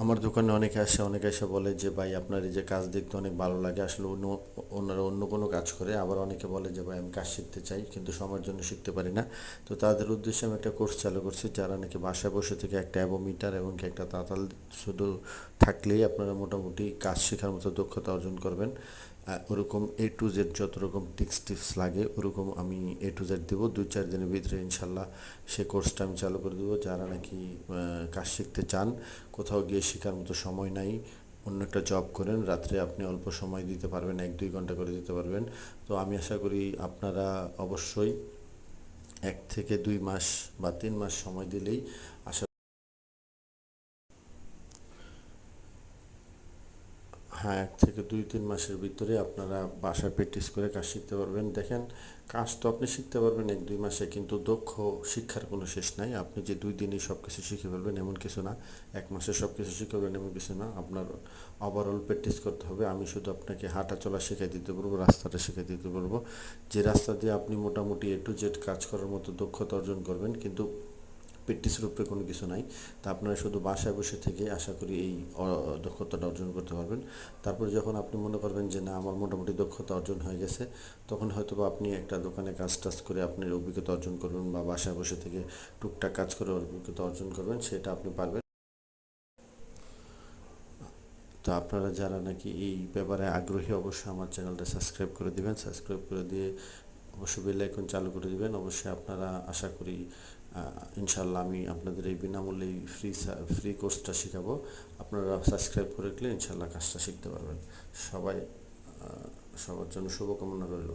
আমার দোকানে অনেকে এসে বলে যে ভাই আপনার এই যে কাজ দেখতে অনেক ভালো লাগে, আসলে ওনারা অন্য কোনো কাজ করে। আবার অনেকে বলে যে ভাই আমি কাজ শিখতে চাই কিন্তু সময়ের জন্য শিখতে পারি না। তো তাদের উদ্দেশ্যে আমি একটা কোর্স চালু করছি, যারা নাকি বাসায় বসে থেকে একটা অ্যাভোমিটার এবং কি একটা তাতাল শুধু থাকলেই আপনারা মোটামুটি কাজ শেখার মতো দক্ষতা অর্জন করবেন। ওরকম A to Z যত রকম টিপস লাগে ওরকম আমি A to Z দেবো 2-4 দিনের ভিতরে ইনশাল্লাহ। সে কোর্সটা আমি চালু করে দেবো। যারা নাকি কাজ শিখতে চান, কোথাও গিয়ে শেখার মতো সময় নাই, অন্য একটা জব করেন, রাত্রে আপনি অল্প সময় দিতে পারবেন, 1-2 ঘন্টা করে দিতে পারবেন, তো আমি আশা করি আপনারা অবশ্যই 1 থেকে 2 মাস বা 3 মাস সময় দিলেই আশা হ্যাঁ, 1 থেকে 2-3 মাসের ভিতরে আপনারা বাসায় প্র্যাকটিস করে কাজ শিখতে পারবেন। দেখেন, কাজ তো আপনি শিখতে পারবেন 1-2 মাসে, কিন্তু দক্ষ শিক্ষার কোনো শেষ নাই। আপনি যে 2 দিনেই সব কিছু শিখে ফেলবেন এমন কিছু না, 1 মাসে সব কিছু শিখে ফেলবেন এমন কিছু না। আপনার ওভারঅল প্র্যাকটিস করতে হবে। আমি শুধু আপনাকে হাঁটা চলা শিখিয়ে দিতে পারবো, রাস্তাটা শিখিয়ে দিতে পারবো, যে রাস্তা দিয়ে আপনি মোটামুটি A to Z কাজ করার মতো দক্ষতা অর্জন করবেন। কিন্তু প্র্যাকটিসের উপরে কোনো কিছু নাই। তা আপনারা শুধু বাসায় বসে থেকে আশা করি এই দক্ষতাটা অর্জন করতে পারবেন। তারপরে যখন আপনি মনে করবেন যে না আমার মোটামুটি দক্ষতা অর্জন হয়ে গেছে, তখন হয়তো বা আপনি একটা দোকানে কাজ টাজ করে আপনার অভিজ্ঞতা অর্জন করবেন, বা বাসায় বসে থেকে টুকটাক কাজ করে অভিজ্ঞতা অর্জন করবেন, সেটা আপনি পারবেন। তো আপনারা যারা নাকি এই ব্যাপারে আগ্রহী, অবশ্যই আমার চ্যানেলটা সাবস্ক্রাইব করে দিবেন। সাবস্ক্রাইব করে দিয়ে অবশ্যই বেল আইকন চালু করে দিবেন। অবশ্যই আপনারা আশা করি ইনশাল্লাহ আমি আপনাদের এই বিনামূল্যে ফ্রি কোর্সটা শেখাবো। আপনারা সাবস্ক্রাইব করে রাখলে ইনশাল্লাহ কাজটা শিখতে পারবেন। সবাই সবার জন্য শুভকামনা রইল।